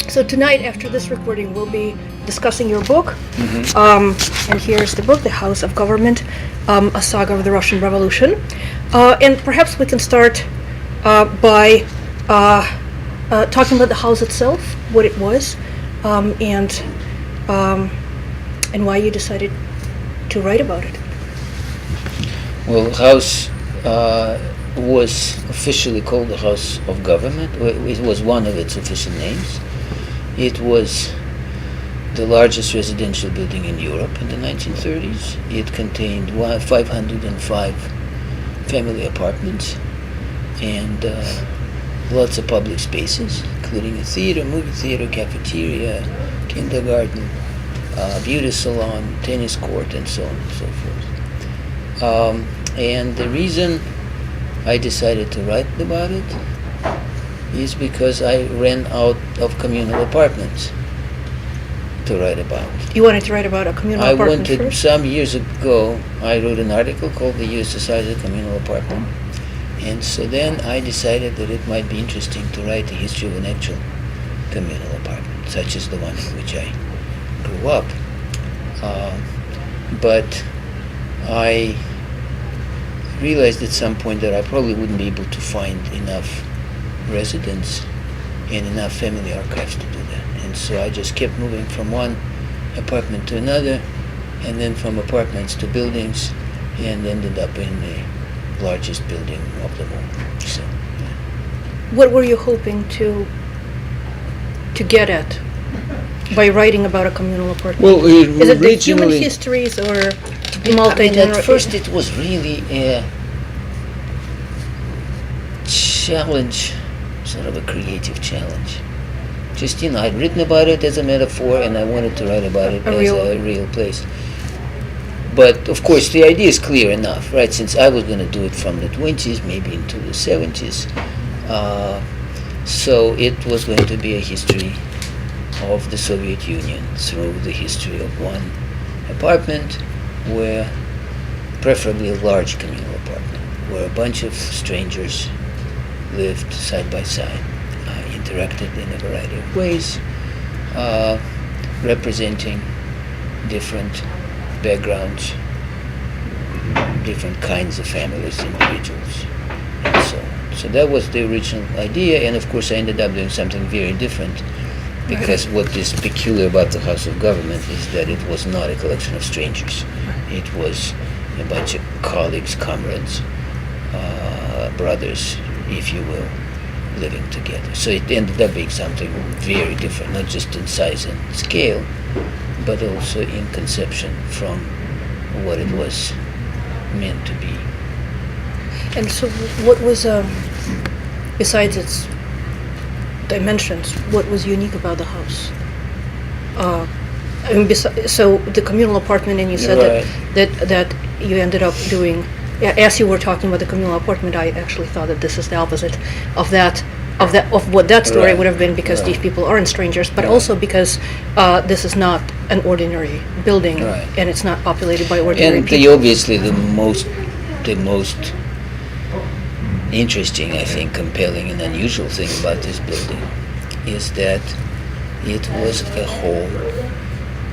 So tonight, after this recording, we'll be discussing your book. And here's the book, The House of Government, A Saga of the Russian Revolution. And perhaps we can start by talking about the house itself, what it was, and why you decided to write about it. Well, the house was officially called the House of Government. It was one of its official names. It was the largest residential building in Europe in the 1930s. It contained 505 family apartments and lots of public spaces, including a theater, movie theater, cafeteria, kindergarten, beauty salon, tennis court, and so on and so forth. And the reason I decided to write about it is because I ran out of communal apartments to write about. You wanted to write about a communal apartment first? Some years ago, I wrote an article called The Yuri Slezkine Communal Apartment. And so then I decided that it might be interesting to write the history of an actual communal apartment, such as the one in which I grew up. But I realized at some point that I probably wouldn't be able to find enough residents and enough family archives to do that. And so I just kept moving from one apartment to another, and then from apartments to buildings, and ended up in the largest building of them all. So, yeah. What were you hoping to get at by writing about a communal apartment? Well, is it the human histories or at first it was really a challenge, sort of a creative challenge. Just, I'd written about it as a metaphor, and I wanted to write about it as a real place. But, of course, the idea is clear enough, right? Since I was going to do it from the 20s, maybe into the 70s. So it was going to be a history of the Soviet Union through the history of one apartment, where, preferably a large communal apartment, where a bunch of strangers lived side by side, interacted in a variety of ways, representing different backgrounds, different kinds of families, individuals, and so on. So that was the original idea, and of course I ended up doing something very different, because what is peculiar about the House of Government is that it was not a collection of strangers. It was a bunch of colleagues, comrades, brothers, if you will, living together. So it ended up being something very different, not just in size and scale, but also in conception from what it was meant to be. And so what was, besides its dimensions, what was unique about the house? So the communal apartment, and you said that you ended up doing, as you were talking about the communal apartment, I actually thought that this is the opposite of what that story would have been, because these people aren't strangers, but also because this is not an ordinary building, and it's not populated by ordinary people. Obviously the most interesting, I think, compelling and unusual thing about this building is that it was a home,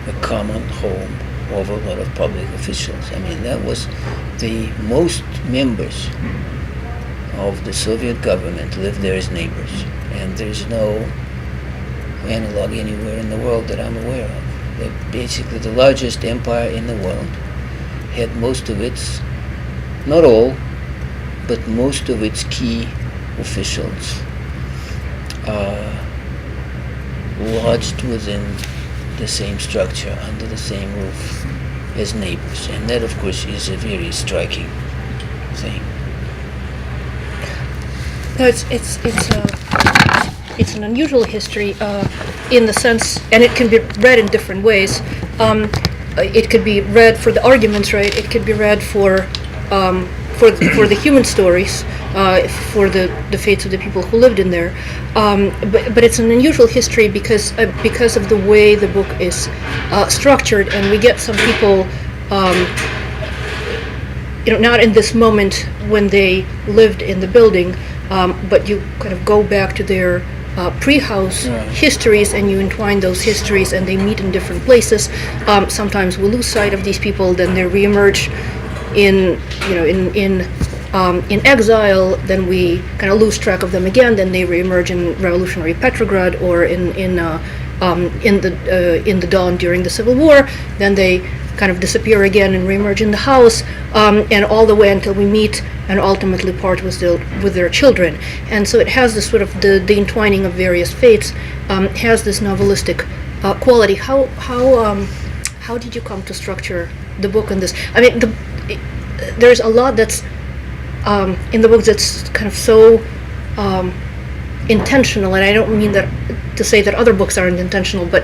a common home of a lot of public officials. I mean, that was the most members of the Soviet government lived there as neighbors, and there's no analog anywhere in the world that I'm aware of. Basically, the largest empire in the world had most of its, not all, but most of its key officials lodged within the same structure, under the same roof as neighbors. And that, of course, is a very striking thing. No, it's an unusual history in the sense, and it can be read in different ways. It could be read for the arguments, right? It could be read for the human stories, for the fates of the people who lived in there. But it's an unusual history because of the way the book is structured, and we get some people, not in this moment when they lived in the building, but you kind of go back to their pre-house Right. histories, and you entwine those histories, and they meet in different places. Sometimes we lose sight of these people, then they reemerge in in exile. Then we kind of lose track of them again. Then they reemerge in revolutionary Petrograd, or in the dawn during the Civil War. Then they kind of disappear again and reemerge in the house, and all the way until we meet and ultimately part with their children. And so it has this sort of the entwining of various fates, has this novelistic quality. How did you come to structure the book in this? I mean, there's a lot that's in the book that's kind of so intentional, and I don't mean that to say that other books aren't intentional, but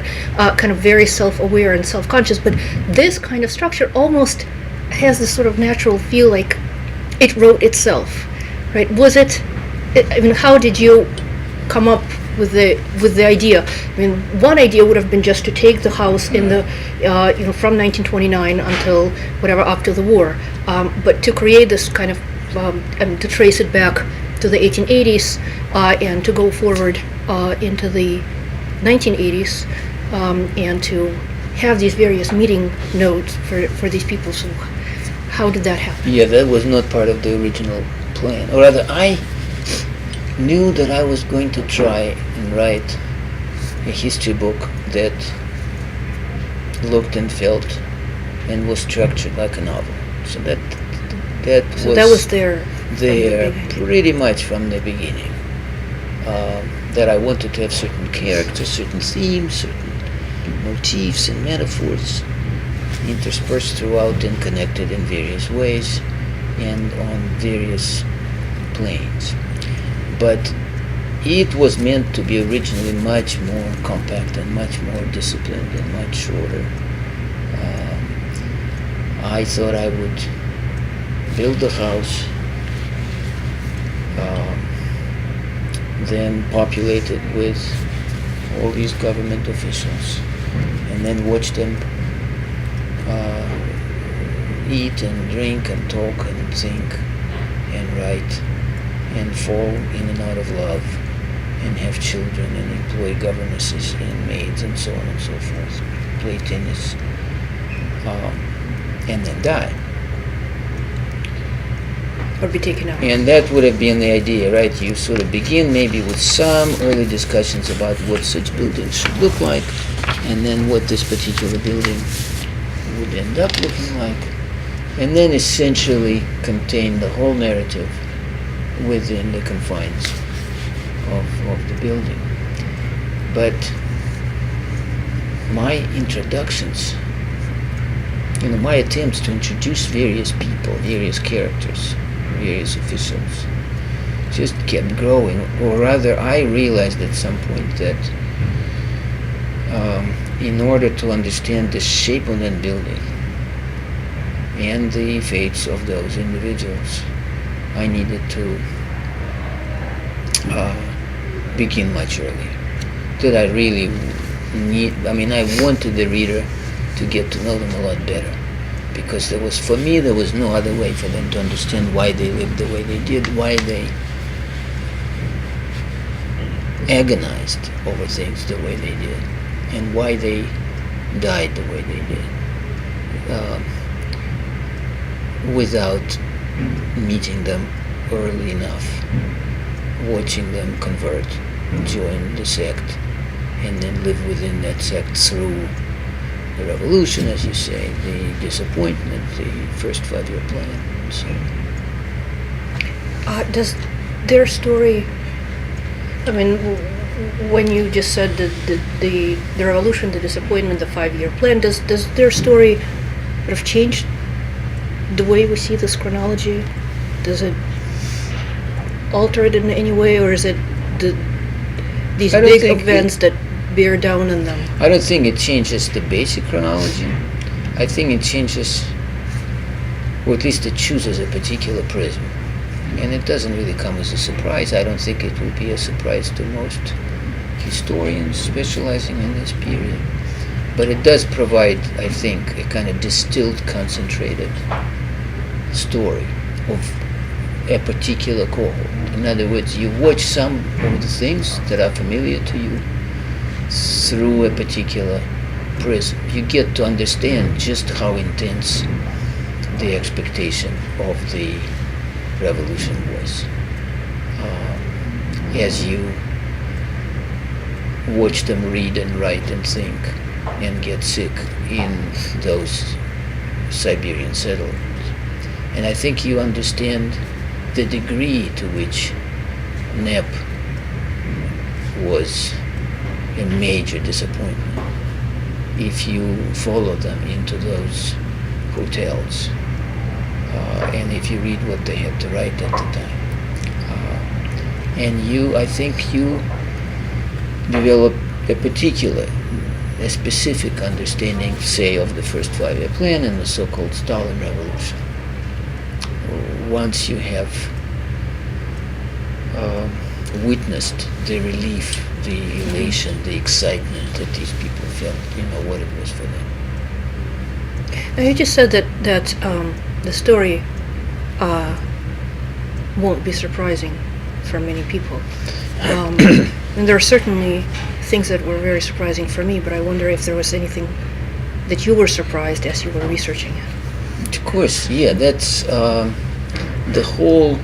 kind of very self-aware and self-conscious. But this kind of structure almost has this sort of natural feel, like it wrote itself, right? I mean, how did you come up with the idea? I mean, one idea would have been just to take the house in the from 1929 until whatever, up to the war, but to create this kind of and to trace it back to the 1880s, and to go forward into the 1980s, and to have these various meeting nodes for these people. So how did that happen? Yeah, that was not part of the original plan. Or rather, I knew that I was going to try and write a history book that looked and felt and was structured like a novel. So that was there pretty much from the beginning. That I wanted to have certain characters, certain themes, certain motifs and metaphors interspersed throughout and connected in various ways and on various planes. But it was meant to be originally much more compact and much more disciplined and much shorter. I thought I would build the house, then populate it with all these government officials, and then watch them eat and drink and talk and think and write and fall in and out of love and have children and employ governesses and maids and so on and so forth, play tennis, and then die. Or be taken out. And that would have been the idea, right? You sort of begin maybe with some early discussions about what such buildings should look like, and then what this particular building would end up looking like, and then essentially contain the whole narrative within the confines of the building. But my introductions, my attempts to introduce various people, various characters, various officials, just kept growing. Or rather, I realized at some point that in order to understand the shape of that building and the fates of those individuals, I needed to begin much earlier. That I really I wanted the reader to get to know them a lot better, because there was no other way for them to understand why they lived the way they did, why they agonized over things the way they did, and why they died the way they did, without meeting them early enough, watching them convert, join the sect, and then live within that sect through the revolution, as you say, the disappointment, the first 5-year plan, and so on. Does their story, I mean, when you just said the revolution, the disappointment, the 5-year plan, does their story sort of change the way we see this chronology? Does it alter it in any way, or is it these big events that bear down on them? I don't think it changes the basic chronology. I think it changes, or at least it chooses a particular prism. And it doesn't really come as a surprise. I don't think it will be a surprise to most historians specializing in this period. But it does provide, I think, a kind of distilled, concentrated story of a particular cohort. In other words, you watch some of the things that are familiar to you through a particular prism. You get to understand just how intense the expectation of the revolution was. As you watch them read and write and think and get sick in those Siberian settlements. And I think you understand the degree to which NEP was a major disappointment if you follow them into those hotels and if you read what they had to write at the time. And I think you develop a specific understanding, say, of the first 5-year plan and the so-called Stalin Revolution. Once you have witnessed the relief, the elation, the excitement that these people felt, you know what it was for them. Now you just said that the story won't be surprising for many people. And there are certainly things that were very surprising for me, but I wonder if there was anything that you were surprised as you were researching it. Of course, yeah, that's the whole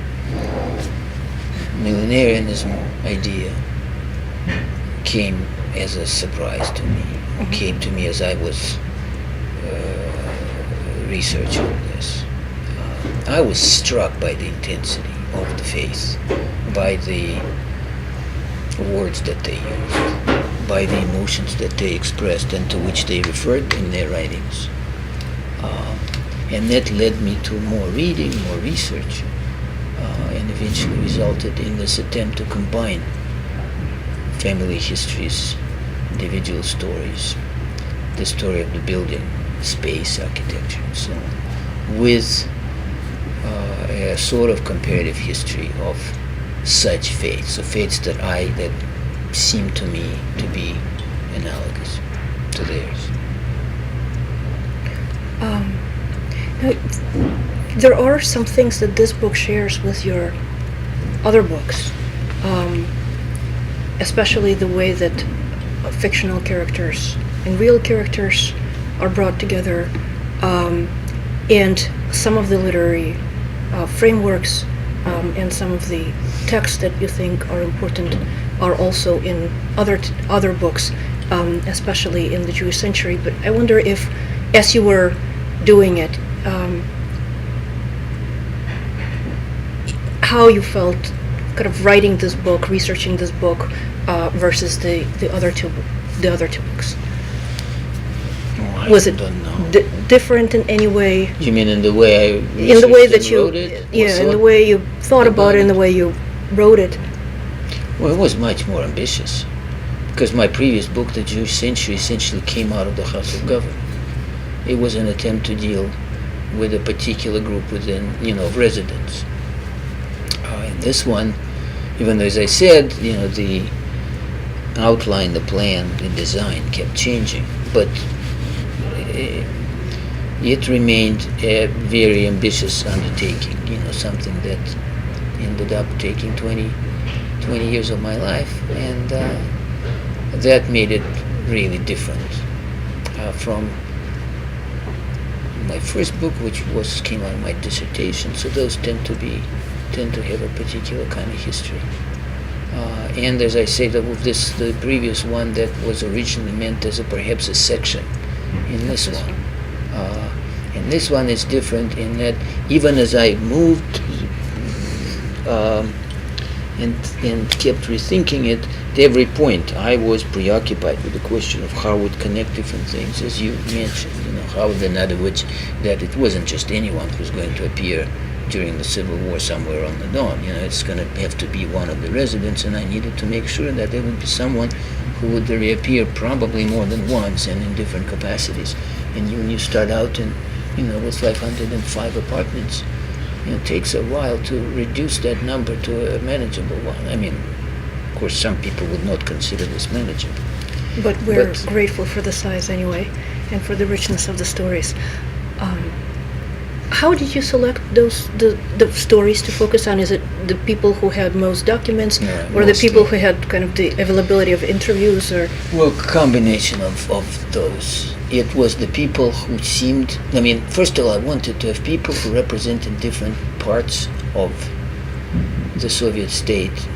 millenarianism idea came as a surprise to me, came to me as I was researching this. I was struck by the intensity of the faith, by the words that they used, by the emotions that they expressed and to which they referred in their writings. And that led me to more reading, more research, and eventually resulted in this attempt to combine family histories, individual stories, the story of the building, space, architecture, and so on, with a sort of comparative history of such faiths, so faiths that seem to me to be analogous to theirs. Now, there are some things that this book shares with your other books, especially the way that fictional characters and real characters are brought together, and some of the literary frameworks and some of the texts that you think are important are also in other books, especially in the Jewish century. But I wonder if, as you were doing it, how you felt kind of writing this book, researching this book, versus the other two books. Was it different in any way? You mean in the way I researched in the way that and you wrote it? yeah, in the way you thought about it, in the way you wrote it? Well, it was much more ambitious, because my previous book, The Jewish Century, essentially came out of the House of Government. It was an attempt to deal with a particular group within, of residents. And this one, even though, as I said, the outline, the plan, the design kept changing, but it remained a very ambitious undertaking, something that ended up taking 20 years of my life, and that made it really different from my first book, which came out of my dissertation. So those tend to have a particular kind of history. And as I say, the previous one that was originally meant as perhaps a section in this one. And this one is different in that even as I moved and kept rethinking it, at every point I was preoccupied with the question of how it connect different things, as you mentioned, how, in other words, that it wasn't just anyone who's going to appear during the Civil War somewhere on the Don. It's going to have to be one of the residents, and I needed to make sure that there would be someone who would reappear probably more than once and in different capacities. And when you start out with 505 apartments, it takes a while to reduce that number to a manageable one. I mean, of course, some people would not consider this manageable. But we're grateful for the size anyway, and for the richness of the stories. How did you select the stories to focus on? Is it the people who had most documents, Yeah, or the people mostly. who had kind of the availability of interviews, or Well, combination of those. It was the people who seemed. I mean, first of all, I wanted to have people who represented different parts of the Soviet state,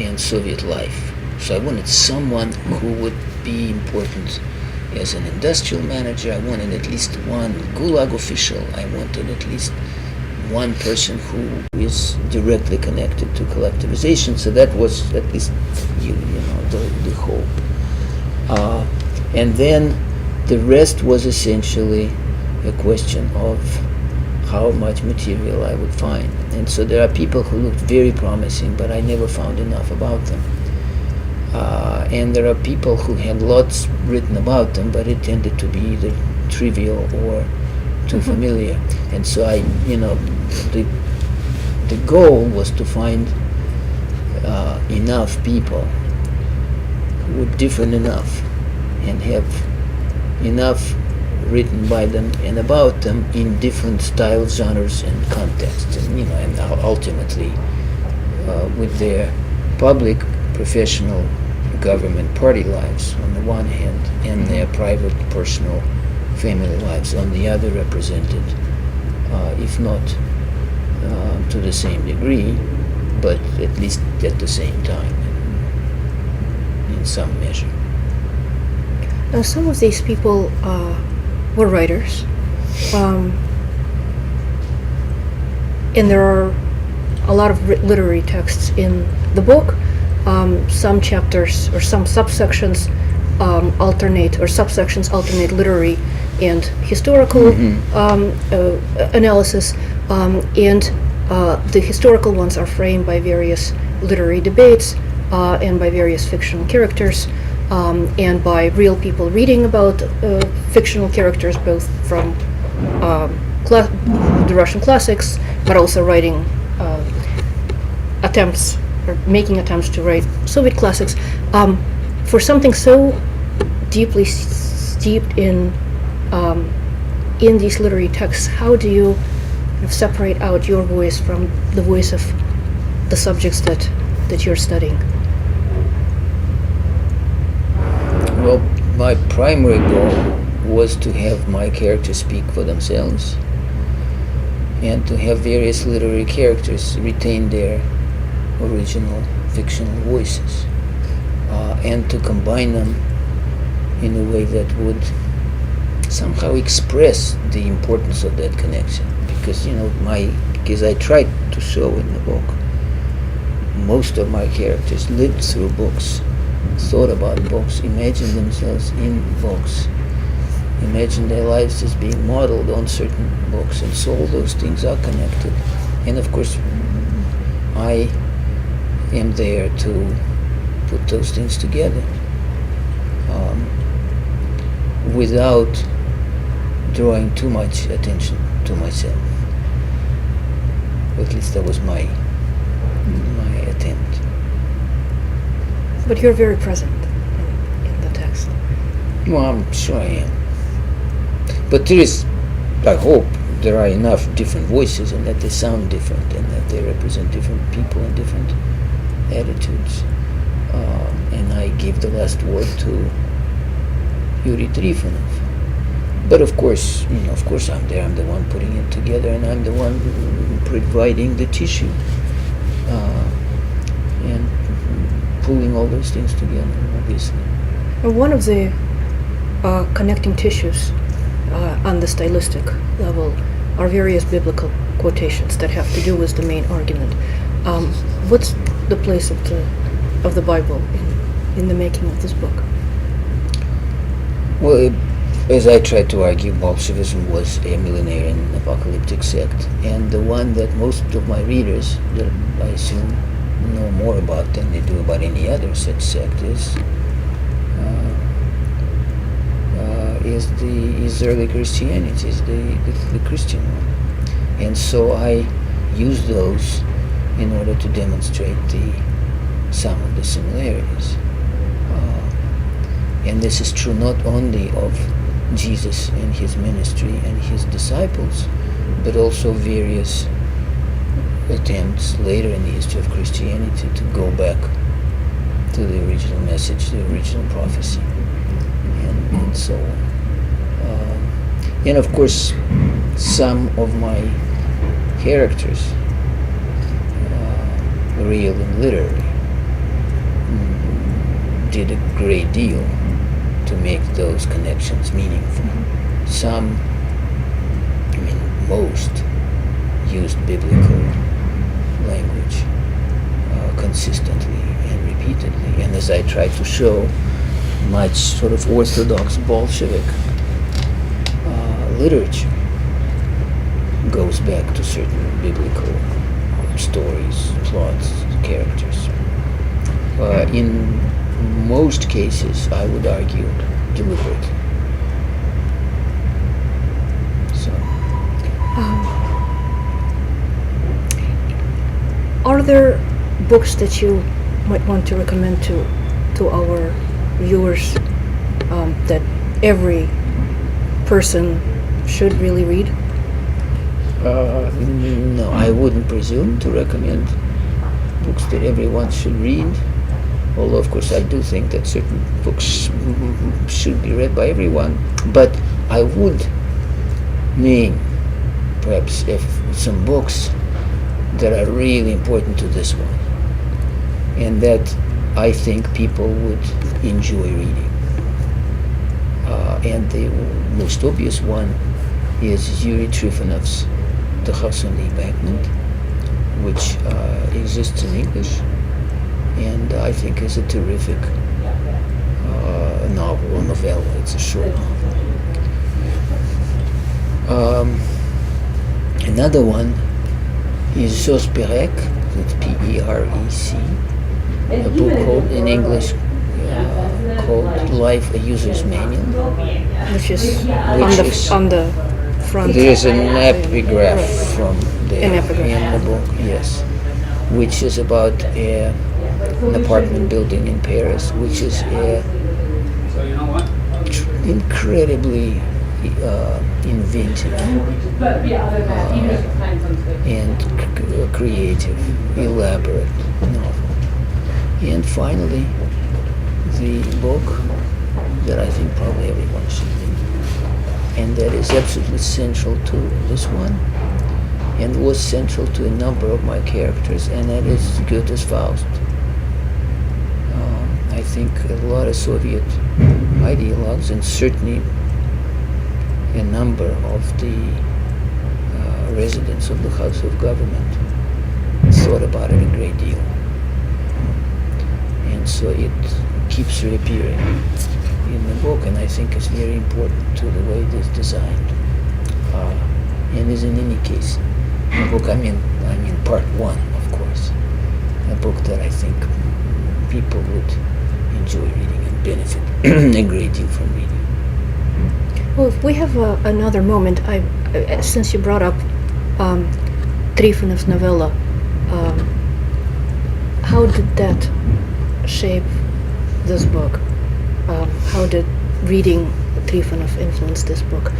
and Soviet life. So I wanted someone who would be important as an industrial manager. I wanted at least one Gulag official. I wanted at least one person who is directly connected to collectivization. So that was at least the hope. And then the rest was essentially a question of how much material I would find. And so there are people who looked very promising, but I never found enough about them. And there are people who had lots written about them, but it tended to be either trivial or too familiar. And so the goal was to find enough people who were different enough and have enough written by them and about them in different styles, genres, and contexts, and ultimately with their public, professional, government, party lives on the one hand, and their private, personal, family lives on the other, represented, if not to the same degree, but at least at the same time, in some measure. now some of these people were writers, and there are a lot of literary texts in the book. Some chapters or some subsections alternate literary and historical analysis, and the historical ones are framed by various literary debates and by various fictional characters, and by real people reading about fictional characters, both from the Russian classics, but also writing attempts or making attempts to write Soviet classics. For something so deeply steeped in these literary texts, how do you separate out your voice from the voice of the subjects that you're studying? Well, my primary goal was to have my characters speak for themselves and to have various literary characters retain their original fictional voices, and to combine them in a way that would somehow express the importance of that connection. Because because I tried to show in the book, most of my characters lived through books, thought about books, imagined themselves in books, imagined their lives as being modeled on certain books, and so all those things are connected. And of course, I am there to put those things together without drawing too much attention to myself. At least that was my attempt. But you're very present in the text. Well, I'm sure I am. But there is, I hope, there are enough different voices and that they sound different and that they represent different people and different attitudes. And I gave the last word to Yuri Trifonov. But of course I'm there. I'm the one putting it together, and I'm the one providing the tissue and pulling all those things together, obviously. One of the connecting tissues on the stylistic level are various biblical quotations that have to do with the main argument. What's the place of the Bible in the making of this book? Well, as I tried to argue, Bolshevism was a millenarian apocalyptic sect, and the one that most of my readers, that I assume, know more about than they do about any other such sect is the early Christianity, is the Christian one. And so I use those in order to demonstrate some of the similarities. And this is true not only of Jesus and his ministry and his disciples, but also various attempts later in the history of Christianity to go back to the original message, the original prophecy, and so on. And of course, some of my characters, real and literary, did a great deal to make those connections meaningful. Some, most, used biblical language consistently and repeatedly. And as I tried to show, much sort of orthodox Bolshevik literature goes back to certain biblical stories, plots, characters. In most cases, I would argue, deliberate. So. Are there books that you might want to recommend to our viewers that every person should really read? No, I wouldn't presume to recommend books that everyone should read. Although, of course, I do think that certain books should be read by everyone. But I would name, perhaps, some books that are really important to this one, and that I think people would enjoy reading. And the most obvious one is Yuri Trifonov's The House on the Embankment, which exists in English, and I think is a terrific novel or novella. It's a short novel. Another one is Jos Perec, it's P-E-R-E-C, a book called, in English, called Life, a User's Manual. Which is on the front. There's an epigraph from there An epigraph. in the book, yes, which is about an apartment building in Paris, which is incredibly inventive and creative, elaborate novel. And finally, the book that I think probably everyone should read, and that is absolutely central to this one, and was central to a number of my characters, and that is Goethe's Faust. I think a lot of Soviet ideologues, and certainly a number of the residents of the House of Government, thought about it a great deal. And so it keeps reappearing in the book, and I think it's very important to the way it is designed. And is in any case a book, I mean part one, of course, a book that I think people would enjoy reading and benefit a great deal from reading. Well, if we have another moment, since you brought up Trifonov's novella, how did that shape this book? How did reading Trifonov influence this book?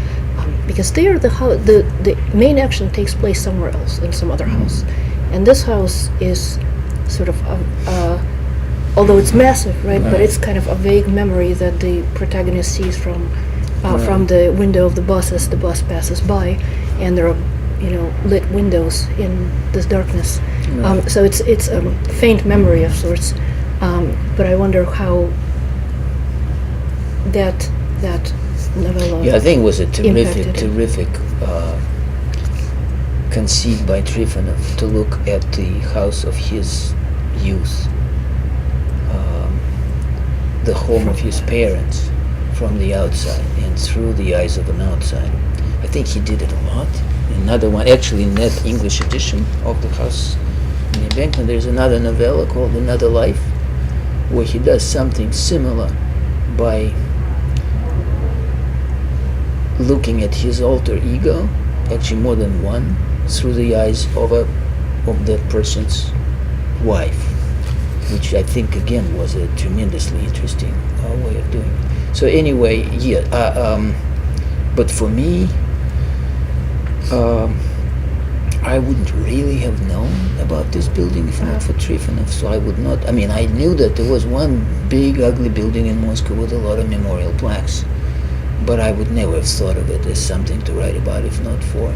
Because there, the main action takes place somewhere else, in some other house, and this house is sort of, although it's massive, right? But it's kind of a vague memory that the protagonist sees from the window of the bus as the bus passes by, and there are, lit windows in this darkness. So it's a faint memory of sorts. But I wonder how that novella. Yeah, I think it was a impacted terrific conceit by Trifonov to look at the house of his youth, the home of his parents, from the outside and through the eyes of an outsider. I think he did it a lot. Another one, actually in that English edition of The House on the Embankment, there's another novella called Another Life, where he does something similar by looking at his alter ego, actually more than one, through the eyes of that person's wife, which I think again was a tremendously interesting way of doing it. So anyway, yeah, But for me, I wouldn't really have known about this building if not for Trifonov. So I would not. I mean, I knew that there was one big, ugly building in Moscow with a lot of memorial plaques, but I would never have thought of it as something to write about if not for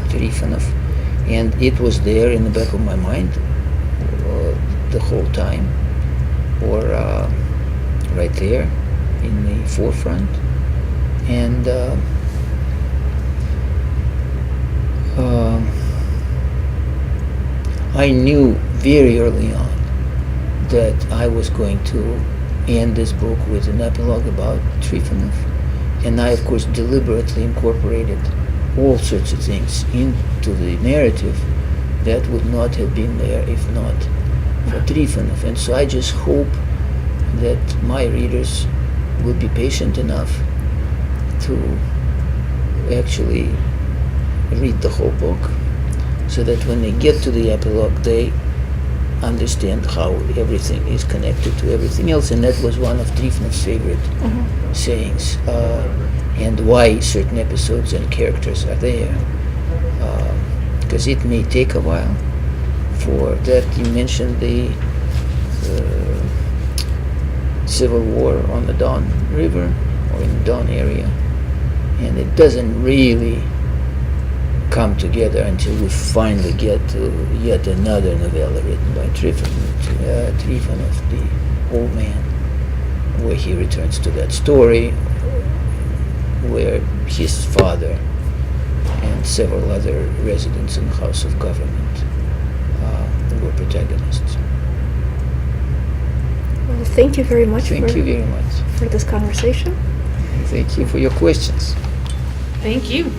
Trifonov. And it was there in the back of my mind the whole time, or right there in the forefront. And I knew very early on that I was going to end this book with an epilogue about Trifonov, and I, of course, deliberately incorporated all sorts of things into the narrative that would not have been there if not for Trifonov. And so I just hope that my readers will be patient enough to actually read the whole book, so that when they get to the epilogue, they understand how everything is connected to everything else. And that was one of Trifonov's favorite sayings, and why certain episodes and characters are there. Because it may take a while for that. You mentioned the civil war on the Don River, or in the Don area, and it doesn't really come together until we finally get to yet another novella written by Trifonov, the old man, where he returns to that story where his father and several other residents in the House of Government were protagonists. Well, thank you very much. Thank you very much for this conversation. Thank you for your questions. Thank you.